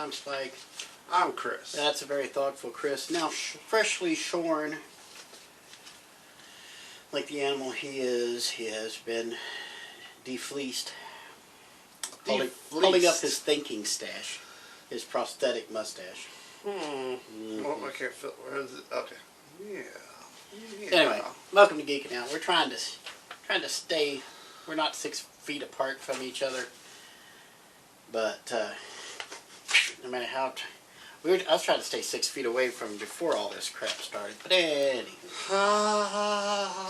I'm Spike. I'm Chris. That's a very thoughtful Chris. Now, freshly shorn, like the animal he is, he has been defleeced. Holding up his thinking stash, his prosthetic mustache. Well, I can't feel. Where is it? Okay. Yeah. Anyway, welcome to Geeking Out. We're trying to stay. We're not 6 feet apart from each other, but no matter how. I was trying to stay 6 feet away from him before all this crap started. But anyway,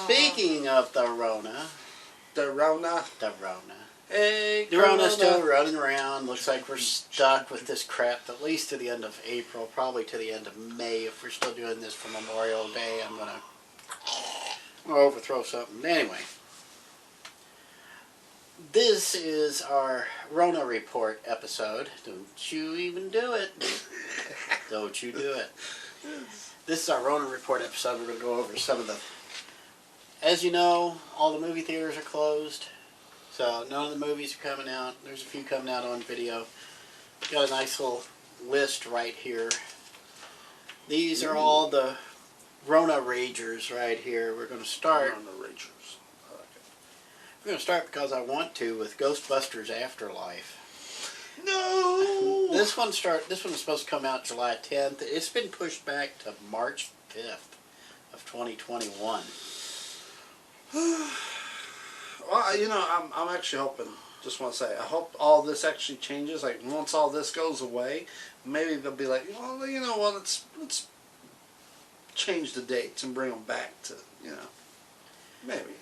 speaking of the Rona. Hey, the Rona's still running around. Looks like we're stuck with this crap at least to the end of April, probably to the end of May. If we're still doing this for Memorial Day, I'm gonna overthrow something. Anyway, this is our Rona Report episode. Don't you even do it. Don't you do it. This is our Rona Report episode. We're going to go over some of the... As you know, all the movie theaters are closed. So none of the movies are coming out. There's a few coming out on video. Got a nice little list right here. These are all the Rona Ragers right here. We're going to start... Rona Ragers. We're going to start because I want to with Ghostbusters Afterlife. No! This one was supposed to come out July 10th. It's been pushed back to March 5th of 2021. Well, you know, I'm actually hoping, just want to say, I hope all this actually changes. Like, once all this goes away, maybe they'll be like, well, you know what, let's change the dates and bring them back to, you know, maybe.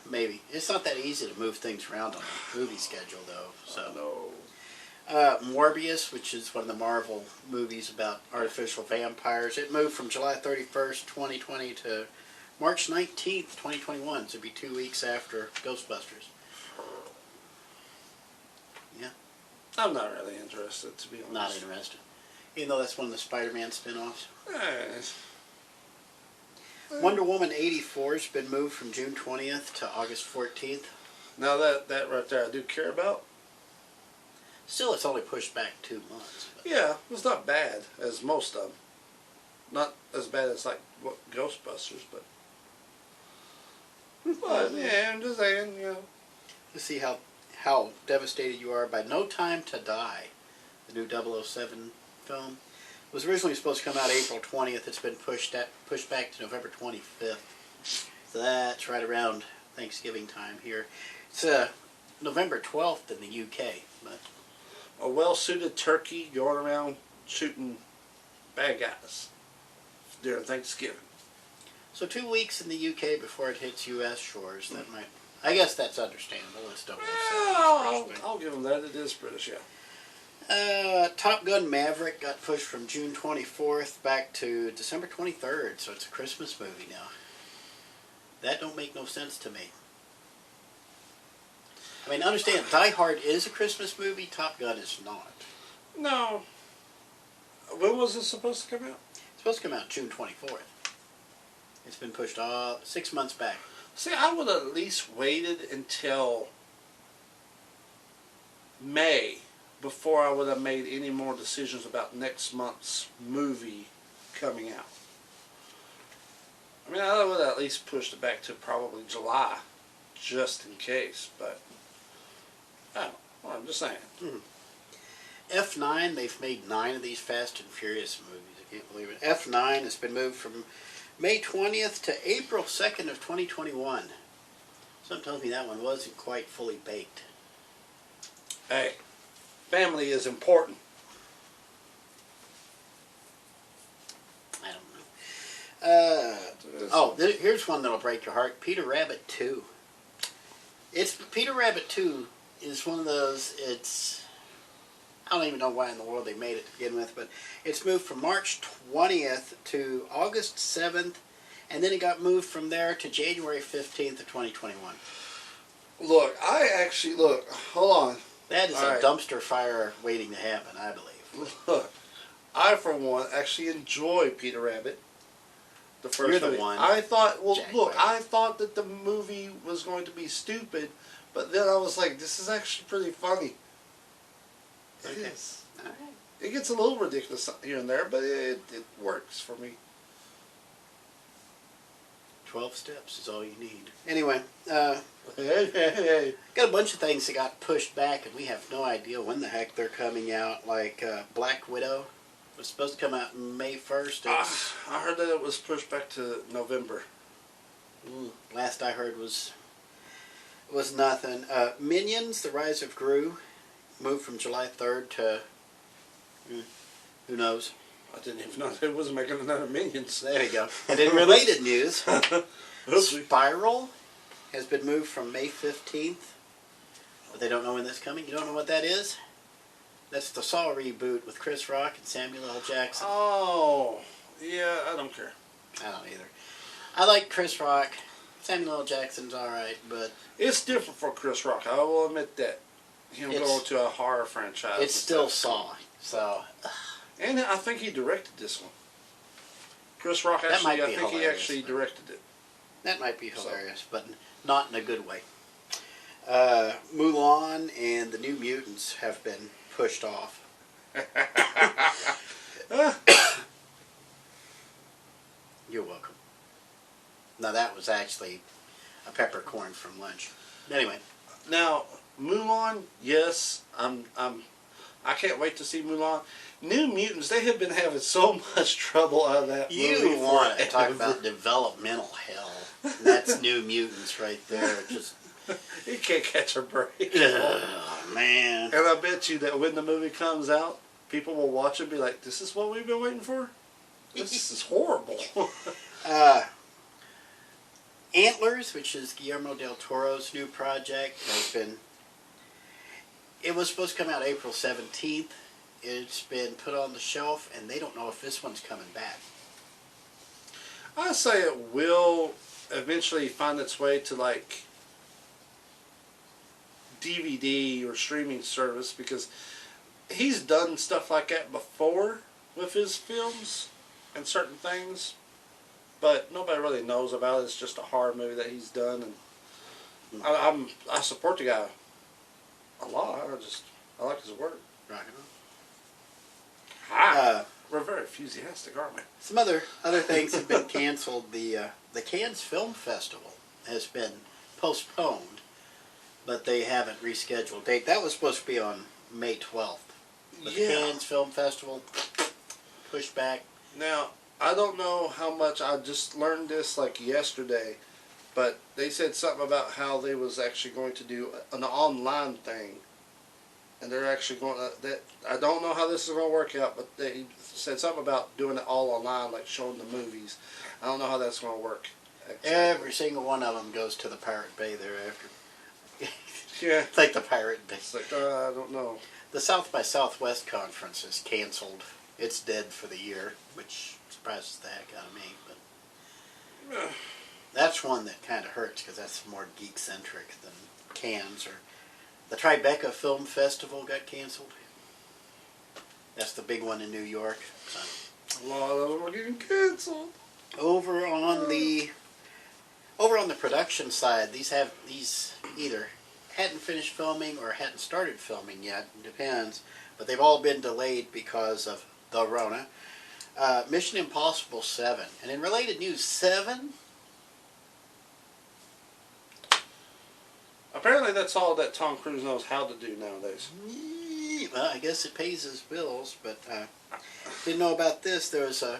Maybe. It's not that easy to move things around on a movie schedule, though. So. No. Morbius, which is one of the Marvel movies about artificial vampires, it moved from July 31st, 2020 to March 19th, 2021. So it'd be 2 weeks after Ghostbusters. Yeah. I'm not really interested, to be honest. Not interested. Even though that's one of the Spider-Man spin-offs. Wonder Woman 84 has been moved from June 20th to August 14th. Now that right there I do care about. Still, it's only pushed back 2 months. But. Yeah, it's not bad as most of them. Not as bad as like what Ghostbusters, but yeah, I'm just saying, you know. To see how devastated you are by No Time to Die, the new 007 film. It was originally supposed to come out April 20th. It's been pushed back to November 25th. So that's right around Thanksgiving time here. It's November 12th in the UK. But a well-suited turkey going around shooting bad guys during Thanksgiving. So 2 weeks in the UK before it hits US shores. That might... I guess that's understandable. It's 007. I'll give them that. It is British, yeah. Top Gun Maverick got pushed from June 24th back to December 23rd, so it's a Christmas movie now. That don't make no sense to me. I mean, understand, Die Hard is a Christmas movie, Top Gun is not. No. When was it supposed to come out? It's supposed to come out June 24th. It's been pushed 6 months back. See, I would have at least waited until May before I would have made any more decisions about next month's movie coming out. I mean, I would have at least pushed it back to probably July, just in case, but well, I'm just saying. F9, they've made 9 of these Fast and Furious movies. I can't believe it. F9 has been moved from May 20th to April 2nd of 2021. Something tells me that one wasn't quite fully baked. Hey, family is important. I don't know. Here's one that'll break your heart. Peter Rabbit 2. Peter Rabbit 2 is one of those, I don't even know why in the world they made it to begin with, but it's moved from March 20th to August 7th, and then it got moved from there to January 15th of 2021. Look, hold on. That is a dumpster fire waiting to happen, I believe. Look, I, for one, actually enjoy Peter Rabbit. The first You're the movie. one. I thought, Jack I thought that the movie was going to be stupid, but then I was like, this is actually pretty funny. It is. All right. It gets a little ridiculous here and there, but it works for me. 12 steps is all you need. Anyway, Hey. got a bunch of things that got pushed back, and we have no idea when the heck they're coming out. Like Black Widow was supposed to come out May 1st. I heard that it was pushed back to November. Last I heard was nothing. Minions: The Rise of Gru moved from July 3rd to who knows. I didn't even know they wasn't making another Minions. There you go. And in related news, Oopsie. Spiral has been moved from May 15th, but they don't know when that's coming. You don't know what that is? That's the Saw reboot with Chris Rock and Samuel L. Jackson. Oh, yeah, I don't care. I don't either. I like Chris Rock. Samuel L. Jackson's alright, but It's different for Chris Rock. I will admit that. Him It's- going to a horror franchise. it's still Saw. So And I think he directed this one. Chris Rock That might actually, be I think he hilarious. actually directed it. that might be hilarious, but not in a good way. Mulan and the New Mutants have been pushed off. You're welcome. Now that was actually a peppercorn from lunch. Anyway, Now, Mulan, yes, I can't wait to see Mulan. New Mutants, they have been having so much trouble out of that movie. you want to talk forever. about developmental hell? That's New Mutants right there. Just You can't catch a break. oh, man. And I bet you that when the movie comes out, people will watch it and be like, this is what we've been waiting for? This is horrible. Antlers, which is Guillermo del Toro's new project, has been. It was supposed to come out April 17th. It's been put on the shelf, and they don't know if this one's coming back. I say it will eventually find its way to like DVD or streaming service because he's done stuff like that before with his films and certain things, but nobody really knows about it. It's just a horror movie that he's done, and I support the guy a lot. I like his work. Right. We're very enthusiastic, aren't we? Some other things have been canceled. The Cannes Film Festival has been postponed, but they haven't rescheduled date. That was supposed to be on May 12th. But the Cannes Film Festival pushed back. Now, I don't know how much, I just learned this like yesterday, but they said something about how they was actually going to do an online thing. And they're actually going to, I don't know how this is going to work out, but they said something about doing it all online, like showing the movies. I don't know how that's going to work. Every single one of them goes to the Pirate Bay thereafter. Yeah. It's like the Pirate Bay. It's like, I don't know. The South by Southwest conference is canceled. It's dead for the year, which surprises the heck out of me. But that's one that kind of hurts because that's more geek-centric than Cannes. Or the Tribeca Film Festival got canceled. That's the big one in New York. So. A lot of them are getting canceled. Over on the production side, these either hadn't finished filming or hadn't started filming yet. It depends, but they've all been delayed because of the Rona. Mission Impossible 7, and in related news, 7. Apparently, that's all that Tom Cruise knows how to do nowadays. Well, I guess it pays his bills, but didn't know about this. There was a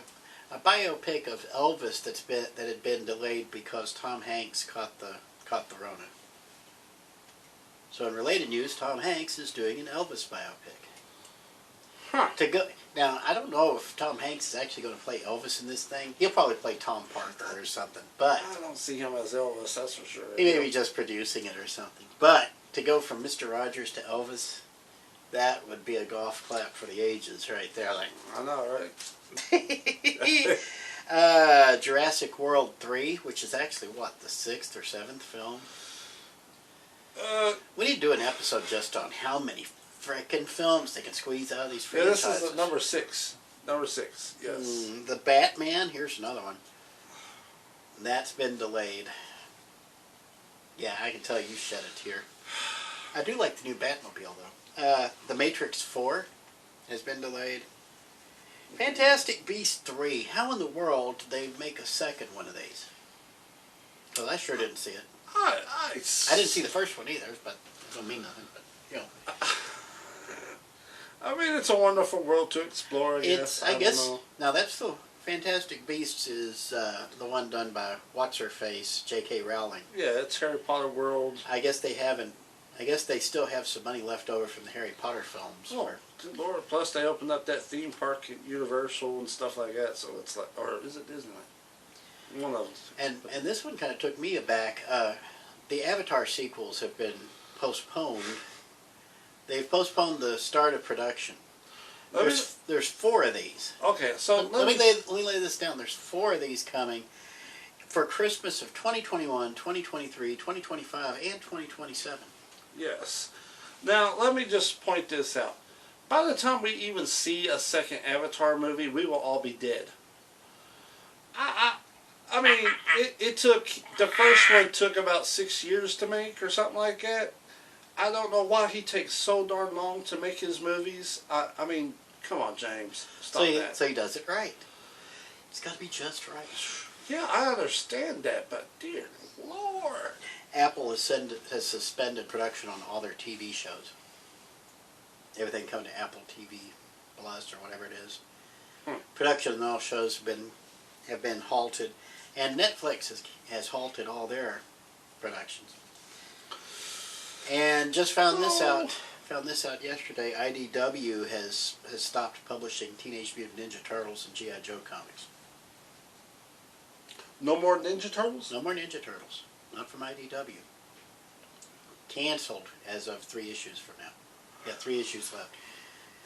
biopic of Elvis that had been delayed because Tom Hanks caught the Rona. So in related news, Tom Hanks is doing an Elvis biopic. Huh. Now, I don't know if Tom Hanks is actually going to play Elvis in this thing. He'll probably play Tom Parker or something, but I don't see him as Elvis, that's for sure. he may be just producing it or something. But to go from Mr. Rogers to Elvis, that would be a golf clap for the ages right there. Like, I know, right? Jurassic World 3, which is actually, what, the 6th or 7th film? We need to do an episode just on how many frickin' films they can squeeze out of these Yeah, franchises. this is number 6. Number 6, yes. The Batman, here's another one. That's been delayed. Yeah, I can tell you shed a tear. I do like the new Batmobile, though. The Matrix 4 has been delayed. Fantastic Beasts 3. How in the world did they make a second one of these? Because I sure didn't see it. I didn't see the first one either, but it don't mean nothing. But you know, I mean, it's a wonderful world to explore. I guess. I guess now that's the Fantastic Beasts is the one done by what's her face, J.K. Rowling. Yeah, it's Harry Potter world. I guess they haven't. I guess they still have some money left over from the Harry Potter films. Oh, good Lord! Plus, they opened up that theme park at Universal and stuff like that. So it's like, or is it Disneyland? One of them. And this one kind of took me aback. The Avatar sequels have been postponed. They've postponed the start of production. There's 4 of these. Okay, so let me lay this down. There's 4 of these coming for Christmas of 2021, 2023, 2025, and 2027. Yes. Now, let me just point this out. By the time we even see a second Avatar movie, we will all be dead. I mean, it took, the first one took about 6 years to make or something like that. I don't know why he takes so darn long to make his movies. I mean, come on, James. Stop that. So he does it right. It's got to be just right. Yeah, I understand that, but dear Lord. Apple has suspended production on all their TV shows. Everything coming to Apple TV Plus or whatever it is. Production on all shows have been halted, and Netflix has halted all their productions. And just found this out. Found this out yesterday. IDW has stopped publishing Teenage Mutant Ninja Turtles and G.I. Joe comics. No more Ninja Turtles? No more Ninja Turtles. Not from IDW. Canceled as of 3 issues from now. Yeah, 3 issues left.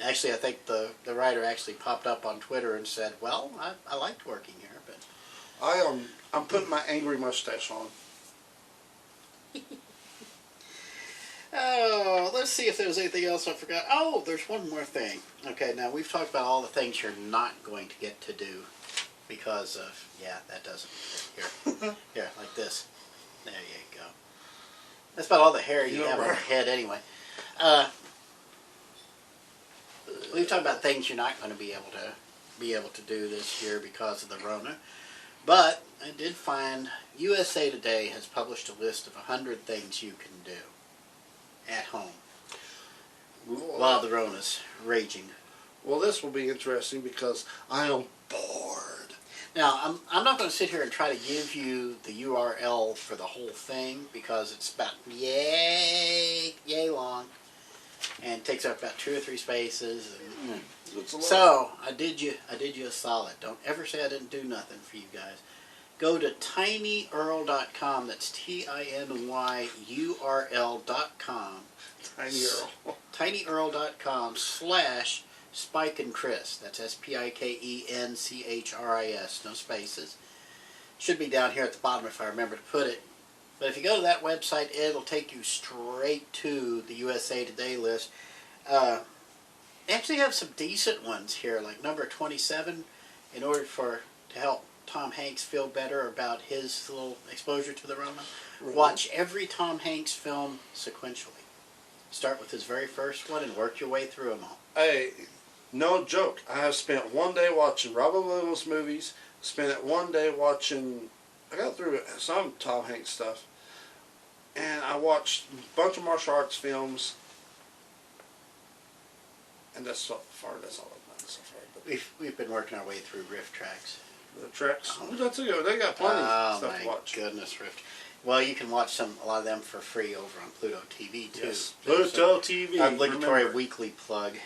Actually, I think the writer actually popped up on Twitter and said, "Well, I liked working here, but I'm putting my angry mustache on." Oh, let's see if there's anything else I forgot. Oh, there's one more thing. Okay, now we've talked about all the things you're not going to get to do because of, yeah, that doesn't. Here, like this. There you go. That's about all the hair you have on your head anyway. We've talked about things you're not going to be able to do this year because of the Rona. But I did find USA Today has published a list of 100 things you can do at home while the Rona's raging. Well, this will be interesting because I am bored. Now, I'm not going to sit here and try to give you the URL for the whole thing because it's about yay long and takes up about 2 or 3 spaces. And, so I did you a solid. Don't ever say I didn't do nothing for you guys. Go to tinyurl.com. That's tinyurl.com. Tiny Earl. tinyurl.com / Spike and Chris. That's SPIKENCHRIS. No spaces. Should be down here at the bottom if I remember to put it. But if you go to that website, it'll take you straight to the USA Today list. They actually have some decent ones here, like number 27, in order to help Tom Hanks feel better about his little exposure to the Rona. Really? Watch every Tom Hanks film sequentially. Start with his very first one and work your way through them all. Hey, no joke. I have spent one day watching Robin Williams movies. Spent one day watching. I got through some Tom Hanks stuff, and I watched a bunch of martial arts films. And that's so far. That's all I've done so far. But we've been working our way through Riff Tracks. The tracks. That's a good. They got plenty of stuff to watch. Oh my goodness, Rift. Well, you can watch a lot of them for free over on Pluto TV too. Yes. Pluto TV. Obligatory weekly plug.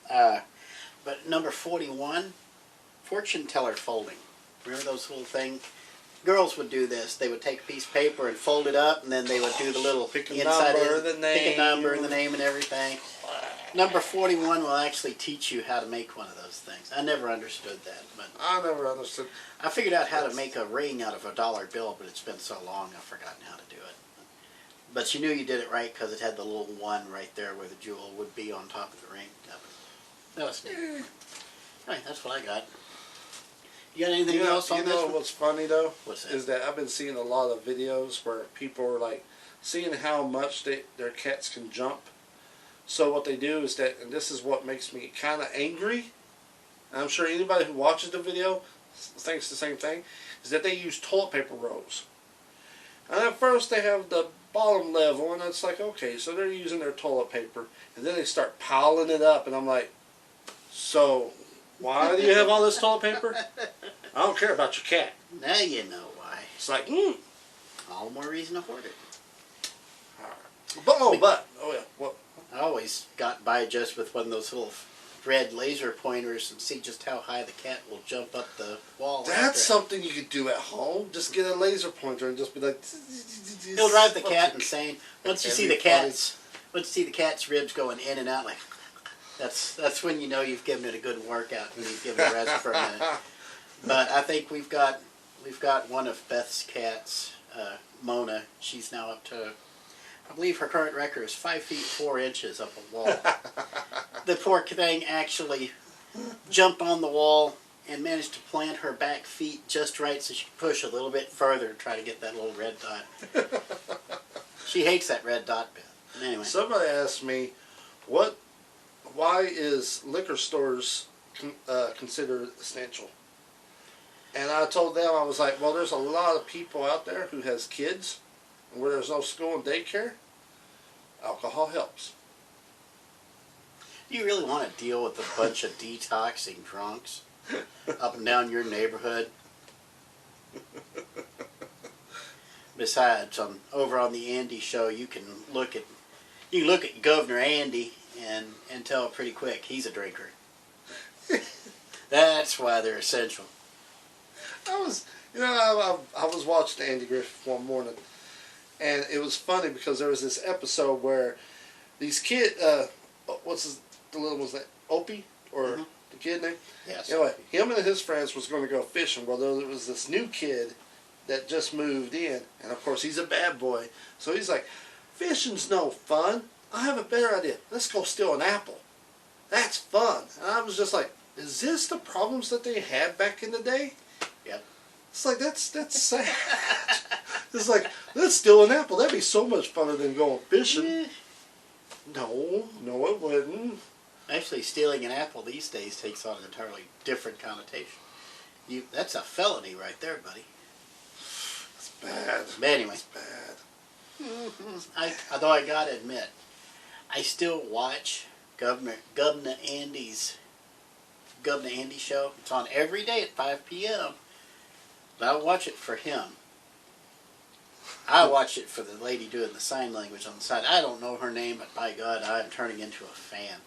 But number 41, fortune teller folding. Remember those little things? Girls would do this. They would take a piece of paper and fold it up, and then they would do the little pick a inside number, in, the name, pick a number and the name and everything. Number 41 will actually teach you how to make one of those things. I never understood that, but I never understood. I figured out how to make a ring out of a $1 bill, but it's been so long I've forgotten how to do it. But you knew you did it right because it had the little 1 right there where the jewel would be on top of the ring. That was neat. All right, that's what I got. You got anything else on this? You know what's funny though? What's that? Is that I've been seeing a lot of videos where people are like seeing how much their cats can jump. So what they do is that, and this is what makes me kind of angry, and I'm sure anybody who watches the video thinks the same thing, is that they use toilet paper rolls. And at first they have the bottom level, and it's like, okay, so they're using their toilet paper, and then they start piling it up, and I'm like, so why do you have all this toilet paper? I don't care about your cat. Now you know why. It's like, all the more reason to hoard it. But yeah, what? I always got by just with one of those little red laser pointers and see just how high the cat will jump up the wall. That's something you could do at home. Just get a laser pointer and just be like. It'll drive the cat insane. Once you see the cat's ribs going in and out, like that's when you know you've given it a good workout and you've given it a rest for a minute. But I think we've got one of Beth's cats, Mona. She's now up to, I believe her current record is 5 feet 4 inches up a wall. The poor thing actually jumped on the wall and managed to plant her back feet just right so she could push a little bit further to try to get that little red dot. She hates that red dot bit. Anyway. Somebody asked me, why is liquor stores considered essential? And I told them, I was like, well, there's a lot of people out there who has kids, and where there's no school and daycare, alcohol helps. You really want to deal with a bunch of detoxing drunks up and down your neighborhood? Besides, over on the Andy show, you can look at Governor Andy and tell pretty quick he's a drinker. That's why they're essential. I was watching Andy Griffith one morning, and it was funny because there was this episode where these kids, the little one's name? Opie? Or the kid name? Yes. Anyway, him and his friends was going to go fishing. Well, there was this new kid that just moved in, and of course he's a bad boy. So he's like, fishing's no fun. I have a better idea. Let's go steal an apple. That's fun. And I was just like, is this the problems that they had back in the day? Yep. It's like, that's sad. It's like, let's steal an apple. That'd be so much funner than going fishing. No, it wouldn't. Actually, stealing an apple these days takes on an entirely different connotation. That's a felony right there, buddy. It's bad. But anyway. It's bad. Although I gotta admit, I still watch Governor Andy show. It's on every day at 5 p.m. But I watch it for him. I watch it for the lady doing the sign language on the side. I don't know her name, but by God, I'm turning into a fan.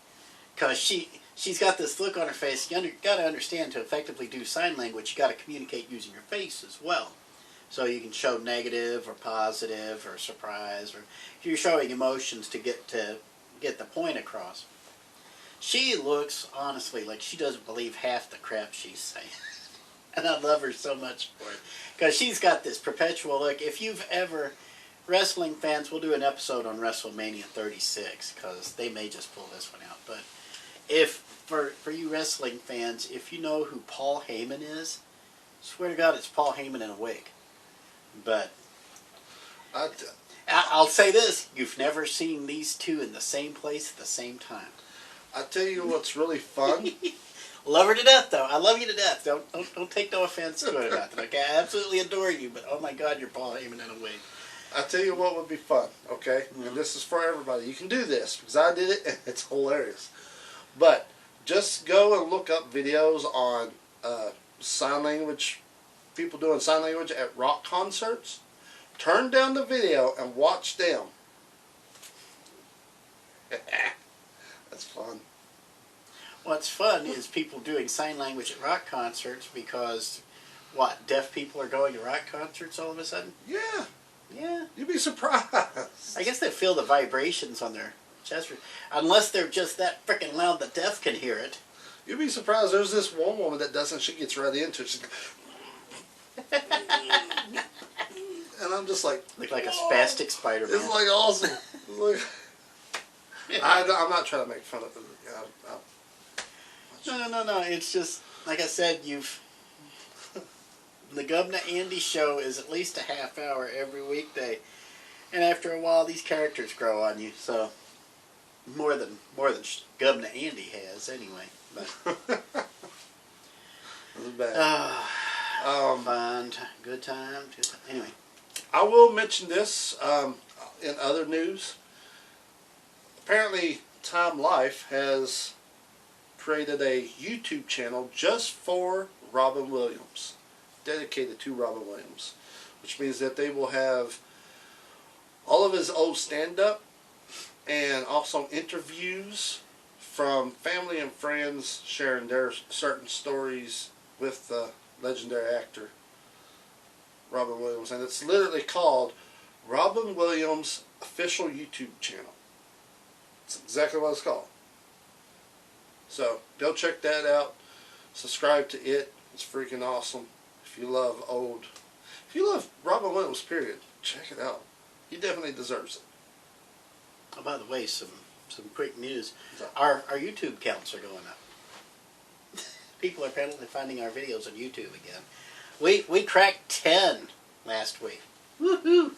Because she's got this look on her face. You got to understand, to effectively do sign language, you got to communicate using your face as well. So you can show negative or positive or surprise, or if you're showing emotions to get the point across. She looks, honestly, like she doesn't believe half the crap she's saying. And I love her so much for it. Because she's got this perpetual look. If you've ever, wrestling fans, we'll do an episode on WrestleMania 36, because they may just pull this one out. But for you wrestling fans, if you know who Paul Heyman is, swear to God, it's Paul Heyman in a wig. But I'll say this, you've never seen these two in the same place at the same time. I tell you what's really fun. Love her to death, though. I love you to death. Don't take no offense to it or nothing. Okay, I absolutely adore you, but oh my God, you're Paul Heyman in a wig. I tell you what would be fun, okay? And this is for everybody. You can do this, because I did it, and it's hilarious. But just go and look up videos on sign language, people doing sign language at rock concerts. Turn down the video and watch them. That's fun. What's fun is people doing sign language at rock concerts because, deaf people are going to rock concerts all of a sudden? Yeah. Yeah. You'd be surprised. I guess they feel the vibrations on their chest. Unless they're just that freaking loud the deaf can hear it. You'd be surprised. There's this one woman that doesn't. She gets right into it. She's and I'm just like... Look like a spastic Spider-Man. It's like awesome. It's like, I'm not trying to make fun of it. No. It's just, like I said, the Governor Andy show is at least a half hour every weekday. And after a while, these characters grow on you, so... more than Governor Andy has anyway. But bad. fun, good time. Anyway, I will mention this in other news. Apparently, Time Life has created a YouTube channel just for Robin Williams, dedicated to Robin Williams, which means that they will have all of his old stand-up and also interviews from family and friends sharing their certain stories with the legendary actor Robin Williams, and it's literally called Robin Williams Official YouTube Channel. That's exactly what it's called. So go check that out. Subscribe to it. It's freaking awesome. If you love Robin Williams, period, check it out. He definitely deserves it. oh, by the way, some quick news. Our YouTube counts are going up. People are apparently finding our videos on YouTube again. We cracked 10 last week. Woohoo!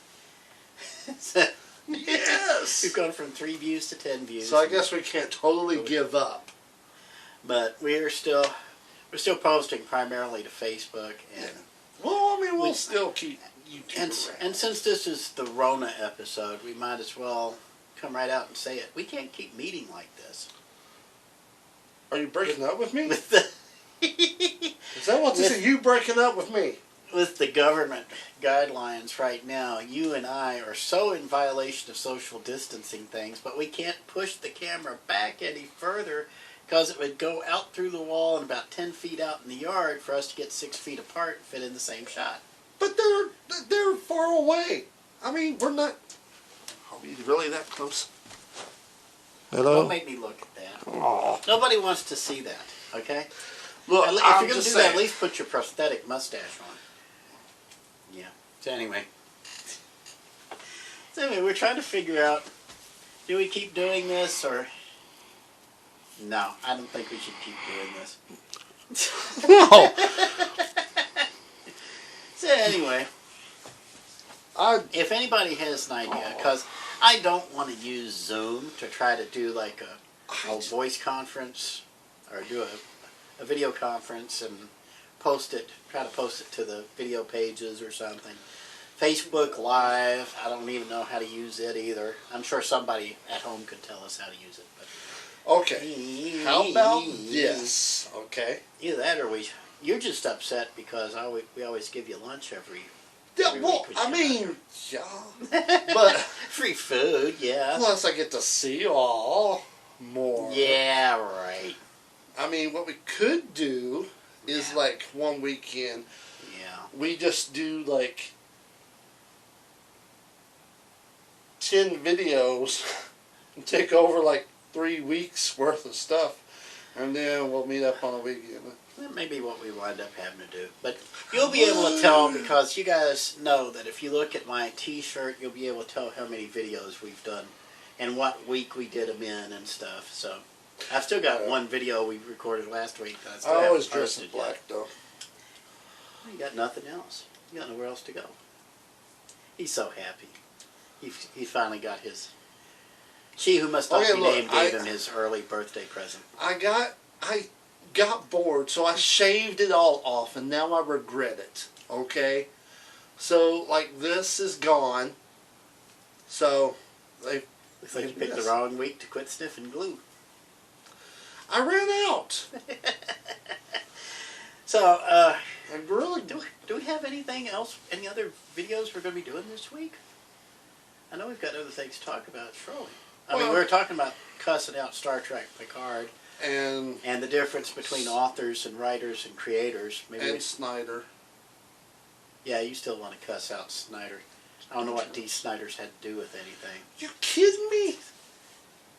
Yes! We've gone from 3 views to 10 views. So I guess we can't totally give up. But we're still posting primarily to Facebook and Well, I mean, we'll still keep YouTube around. and since this is the Rona episode, we might as well come right out and say it. We can't keep meeting like this. Are you breaking up with me? With the Is that what this is? You breaking up with me? with the government guidelines right now, you and I are so in violation of social distancing things, but we can't push the camera back any further because it would go out through the wall and about 10 feet out in the yard for us to get 6 feet apart and fit in the same shot. But they're far away. I mean, we're not. Are we really that close? Hello? Don't make me look at that. Aw. Nobody wants to see that, okay? Look, If I'm you're going to just do that, saying. at least put your prosthetic mustache on. Yeah. So anyway, we're trying to figure out, do we keep doing this or... No, I don't think we should keep doing this. No. So anyway, if anybody has an idea, because I don't want to use Zoom to try to do like a voice conference or do a video conference and try to post it to the video pages or something. Facebook Live, I don't even know how to use it either. I'm sure somebody at home could tell us how to use it. But Okay. How about this? Okay. either that or you're just upset because we always give you lunch every Yeah, week well, when I you mean, yeah. But free food, yeah. plus I get to see you all more. Yeah, right. I mean, what we could do is like one weekend, Yeah. we just do like 10 videos and take over like 3 weeks worth of stuff, and then we'll meet up on a weekend. That may be what we wind up having to do. But you'll be able to tell, because you guys know that if you look at my t-shirt, you'll be able to tell how many videos we've done and what week we did them in and stuff. So I've still got one video we recorded last week that I still I haven't always dress in posted black yet. though. You got nothing else. You got nowhere else to go. He's so happy. He finally got his... She who must not Okay, be look, named gave him his early birthday present. I got bored, so I shaved it all off, and now I regret it. Okay, so like this is gone. So they. Looks like you picked the wrong week to quit sniffing glue. I ran out. So, I really do we have anything else? Any other videos we're going to be doing this week? I know we've got other things to talk about, surely. I mean, we were talking about cussing out Star Trek Picard and the difference between authors and writers and creators. Maybe Snyder. Yeah, you still want to cuss out Snyder. I don't know what D. Snyder's had to do with anything. You kidding me?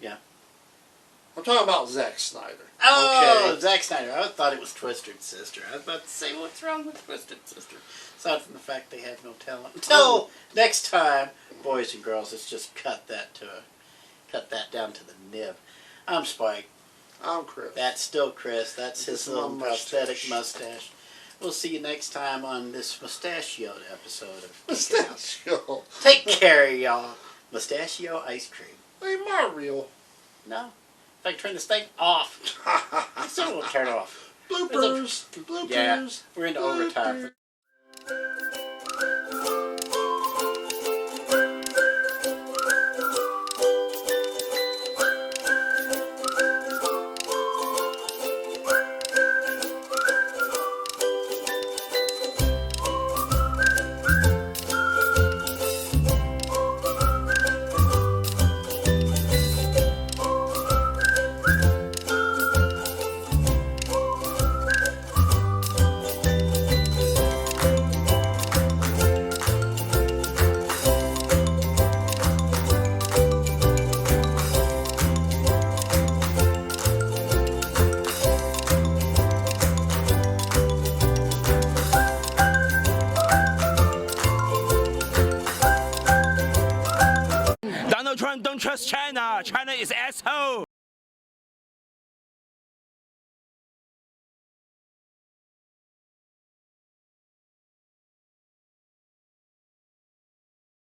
Yeah. I'm talking about Zack Snyder. Oh, Okay. Zack Snyder. I thought it was Twisted Sister. I was about to say, what's wrong with Twisted Sister? Aside from the fact they have no talent. Until next time, boys and girls, let's just cut that down to the nib. I'm Spike. I'm Chris. That's still Chris. That's his This is little my prosthetic mustache. We'll see you next time on this mustachioed episode of Geekin Out. Mustachio. Take care, y'all. Mustachio ice cream. Hey, Mario. No. If I turn the steak off, I still won't turn it off. Bloopers. Bloopers. Yeah, we're into overtime. Donald Trump don't trust China. China is asshole.